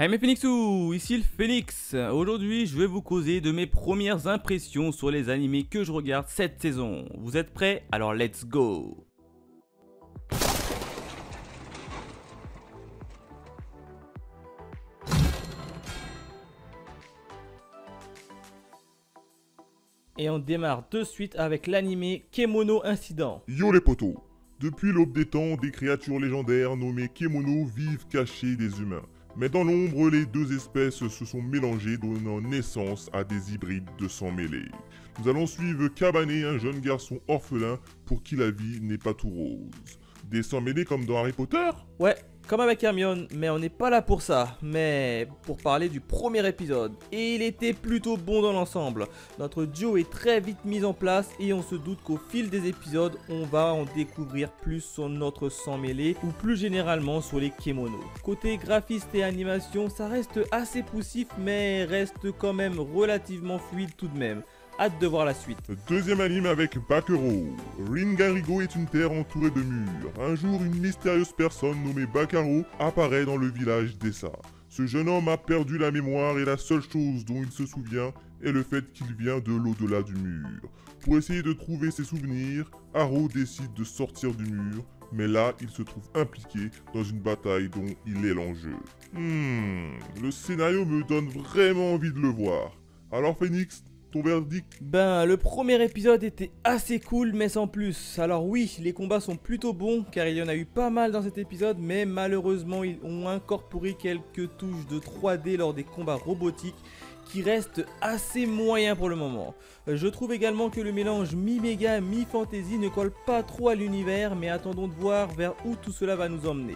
Hey mes Phoenixous, ici le Phoenix. Aujourd'hui je vais vous causer de mes premières impressions sur les animés que je regarde cette saison. Vous êtes prêts? Alors let's go. Et on démarre de suite avec l'animé Kemono Incident. Yo les potos. Depuis l'aube des temps, des créatures légendaires nommées Kemono vivent cachées des humains. Mais dans l'ombre, les deux espèces se sont mélangées, donnant naissance à des hybrides de sang mêlés. Nous allons suivre Kabane, un jeune garçon orphelin pour qui la vie n'est pas tout rose. Des sangs mêlés comme dans Harry Potter? Ouais, comme avec Hermione, mais on n'est pas là pour ça, mais pour parler du premier épisode. Et il était plutôt bon dans l'ensemble. Notre duo est très vite mis en place et on se doute qu'au fil des épisodes, on va en découvrir plus sur notre sang mêlé ou plus généralement sur les Kemono. Côté graphiste et animation, ça reste assez poussif mais reste quand même relativement fluide tout de même. Hâte de voir la suite. Deuxième anime avec Bakero. Ringarigo est une terre entourée de murs. Un jour, une mystérieuse personne nommée Bakaro apparaît dans le village d'Essa. Ce jeune homme a perdu la mémoire et la seule chose dont il se souvient est le fait qu'il vient de l'au-delà du mur. Pour essayer de trouver ses souvenirs, Haro décide de sortir du mur, mais là, il se trouve impliqué dans une bataille dont il est l'enjeu. Le scénario me donne vraiment envie de le voir. Alors Phoenix, ton verdict? Ben, le premier épisode était assez cool, mais sans plus. Alors oui, les combats sont plutôt bons, car il y en a eu pas mal dans cet épisode, mais malheureusement, ils ont incorporé quelques touches de 3D lors des combats robotiques, qui restent assez moyens pour le moment. Je trouve également que le mélange mi-méga, mi-fantasy ne colle pas trop à l'univers, mais attendons de voir vers où tout cela va nous emmener.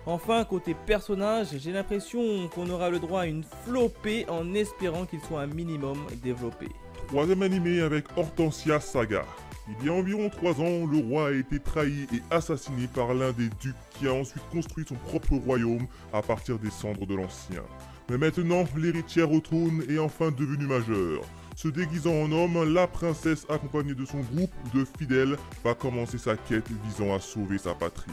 Enfin, côté personnage, j'ai l'impression qu'on aura le droit à une flopée en espérant qu'il soit un minimum développé. Troisième animé avec Hortensia Saga. Il y a environ 3 ans, le roi a été trahi et assassiné par l'un des ducs qui a ensuite construit son propre royaume à partir des cendres de l'ancien. Mais maintenant, l'héritière au trône est enfin devenue majeure. Se déguisant en homme, la princesse accompagnée de son groupe de fidèles va commencer sa quête visant à sauver sa patrie.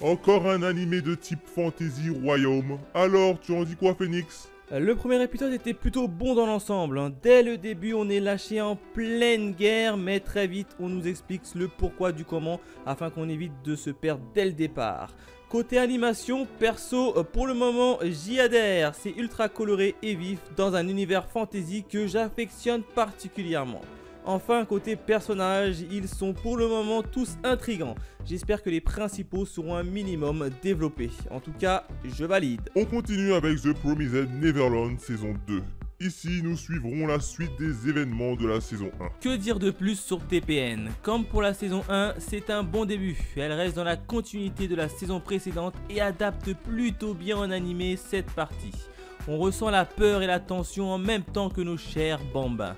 Encore un animé de type fantasy royaume. Alors, tu en dis quoi Phoenix? Le premier épisode était plutôt bon dans l'ensemble. Dès le début, on est lâché en pleine guerre, mais très vite, on nous explique le pourquoi du comment afin qu'on évite de se perdre dès le départ. Côté animation, perso, pour le moment, j'y adhère. C'est ultra coloré et vif dans un univers fantasy que j'affectionne particulièrement. Enfin, côté personnages, ils sont pour le moment tous intrigants. J'espère que les principaux seront un minimum développés. En tout cas, je valide. On continue avec The Promised Neverland saison 2. Ici, nous suivrons la suite des événements de la saison 1. Que dire de plus sur TPN? Comme pour la saison 1, c'est un bon début. Elle reste dans la continuité de la saison précédente et adapte plutôt bien en animé cette partie. On ressent la peur et la tension en même temps que nos chers bambins.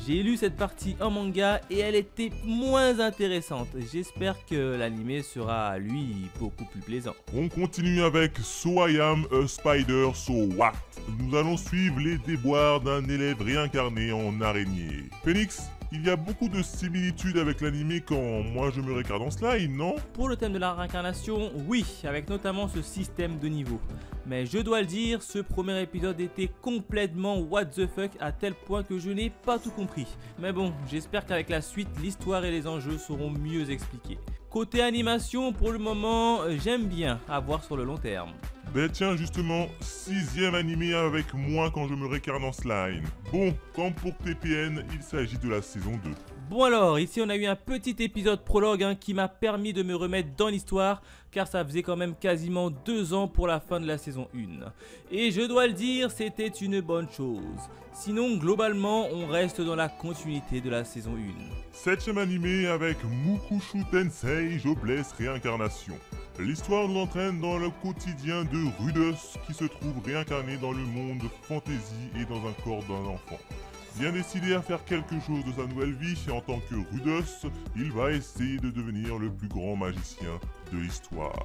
J'ai lu cette partie en manga et elle était moins intéressante. J'espère que l'anime sera, lui, beaucoup plus plaisant. On continue avec So I Am a Spider, So What? Nous allons suivre les déboires d'un élève réincarné en araignée. Phoenix, il y a beaucoup de similitudes avec l'anime quand moi je me réincarne en slime, non? Pour le thème de la réincarnation, oui, avec notamment ce système de niveau. Mais je dois le dire, ce premier épisode était complètement what the fuck à tel point que je n'ai pas tout compris. Mais bon, j'espère qu'avec la suite, l'histoire et les enjeux seront mieux expliqués. Côté animation, pour le moment, j'aime bien, à voir sur le long terme. Ben tiens justement, 6ème animé avec moi quand je me réincarne en slime. Bon, comme pour TPN, il s'agit de la saison 2. Bon alors, ici on a eu un petit épisode prologue qui m'a permis de me remettre dans l'histoire, car ça faisait quand même quasiment 2 ans pour la fin de la saison 1. Et je dois le dire, c'était une bonne chose. Sinon, globalement, on reste dans la continuité de la saison 1. 7ème animé avec Mukushu Tensei Jobless Réincarnation. L'histoire nous entraîne dans le quotidien de Rudus qui se trouve réincarné dans le monde fantasy et dans un corps d'un enfant. Bien décidé à faire quelque chose de sa nouvelle vie, en tant que Rudus, il va essayer de devenir le plus grand magicien de l'histoire.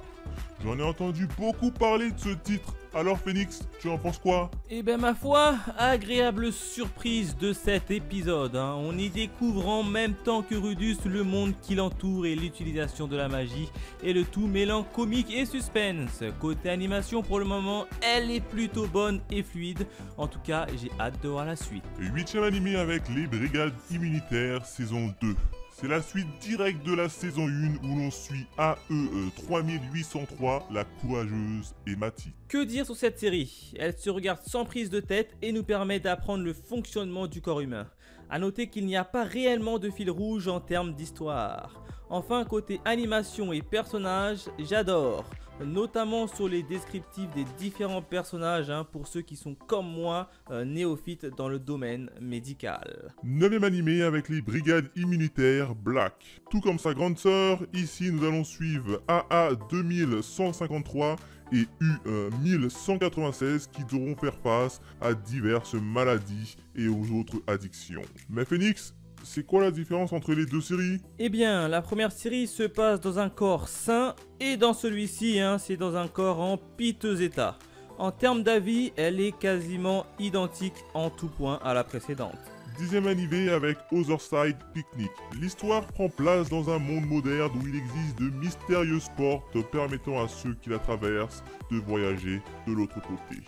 J'en ai entendu beaucoup parler de ce titre, Alors Phoenix, tu en penses quoi? Eh ben ma foi, agréable surprise de cet épisode, hein. On y découvre en même temps que Rudus le monde qui l'entoure et l'utilisation de la magie, et le tout mêlant comique et suspense. Côté animation pour le moment, elle est plutôt bonne et fluide, en tout cas j'ai hâte de voir la suite. 8e animé avec les Brigades Immunitaires saison 2. C'est la suite directe de la saison 1 où l'on suit AEE 3803, la courageuse et Mati. Que dire sur cette série? Elle se regarde sans prise de tête et nous permet d'apprendre le fonctionnement du corps humain. A noter qu'il n'y a pas réellement de fil rouge en termes d'histoire. Enfin, côté animation et personnages, j'adore, notamment sur les descriptifs des différents personnages, hein, pour ceux qui sont comme moi néophytes dans le domaine médical. 9e animé avec les Brigades Immunitaires Black. Tout comme sa grande sœur, ici nous allons suivre AA 2153 et U 1196 qui devront faire face à diverses maladies et aux autres addictions. Mais Phoenix, c'est quoi la différence entre les deux séries? Eh bien, la première série se passe dans un corps sain et dans celui-ci, hein, c'est dans un corps en piteux état. En termes d'avis, elle est quasiment identique en tout point à la précédente. 10e animé avec Otherside Picnic. L'histoire prend place dans un monde moderne où il existe de mystérieuses portes permettant à ceux qui la traversent de voyager de l'autre côté.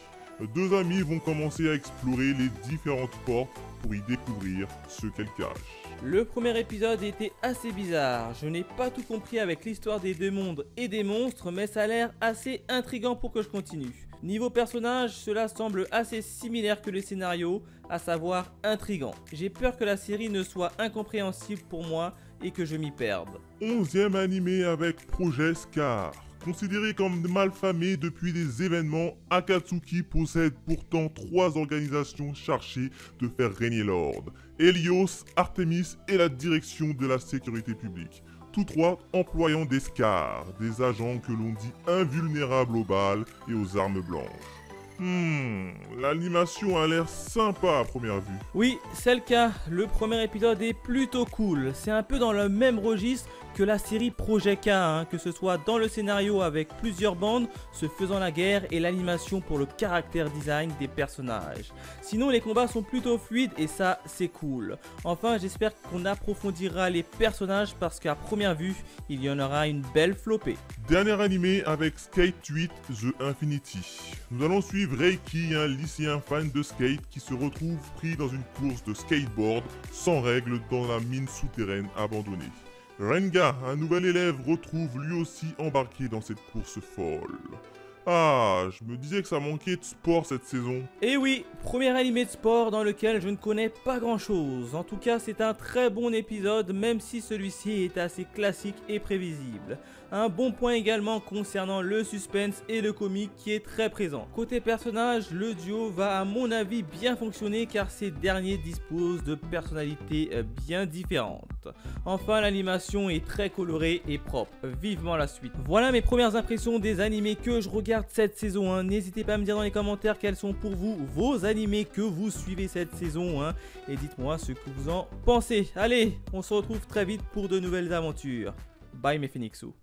Deux amis vont commencer à explorer les différentes portes pour y découvrir ce qu'elles cachent. Le premier épisode était assez bizarre, je n'ai pas tout compris avec l'histoire des deux mondes et des monstres, mais ça a l'air assez intriguant pour que je continue. Niveau personnage, cela semble assez similaire que le scénario, à savoir intriguant. J'ai peur que la série ne soit incompréhensible pour moi et que je m'y perde. 11e animé avec Projet Scar. Considéré comme malfamé depuis des événements, Akatsuki possède pourtant 3 organisations chargées de faire régner l'ordre. Helios, Artemis et la direction de la sécurité publique. Tous 3 employant des Scars, des agents que l'on dit invulnérables aux balles et aux armes blanches. L'animation a l'air sympa à première vue. Oui, c'est le cas, le premier épisode est plutôt cool, c'est un peu dans le même registre que la série Projet K, hein, que ce soit dans le scénario avec plusieurs bandes se faisant la guerre et l'animation pour le caractère design des personnages. Sinon les combats sont plutôt fluides et ça c'est cool. Enfin j'espère qu'on approfondira les personnages parce qu'à première vue il y en aura une belle flopée. Dernier animé avec Skate 8 The Infinity. Nous allons suivre Reiki, un lycéen fan de skate qui se retrouve pris dans une course de skateboard sans règles dans la mine souterraine abandonnée. Renga, un nouvel élève, retrouve lui aussi embarqué dans cette course folle. Ah, je me disais que ça manquait de sport cette saison. Et oui, premier animé de sport dans lequel je ne connais pas grand chose. En tout cas, c'est un très bon épisode, même si celui-ci est assez classique et prévisible. Un bon point également concernant le suspense et le comique qui est très présent. Côté personnage, le duo va à mon avis bien fonctionner car ces derniers disposent de personnalités bien différentes. Enfin, l'animation est très colorée et propre. Vivement la suite. Voilà mes premières impressions des animés que je regarde cette saison 1. N'hésitez pas à me dire dans les commentaires quels sont pour vous vos animés que vous suivez cette saison 1 et dites-moi ce que vous en pensez. Allez, on se retrouve très vite pour de nouvelles aventures. Bye mes Phoenixous.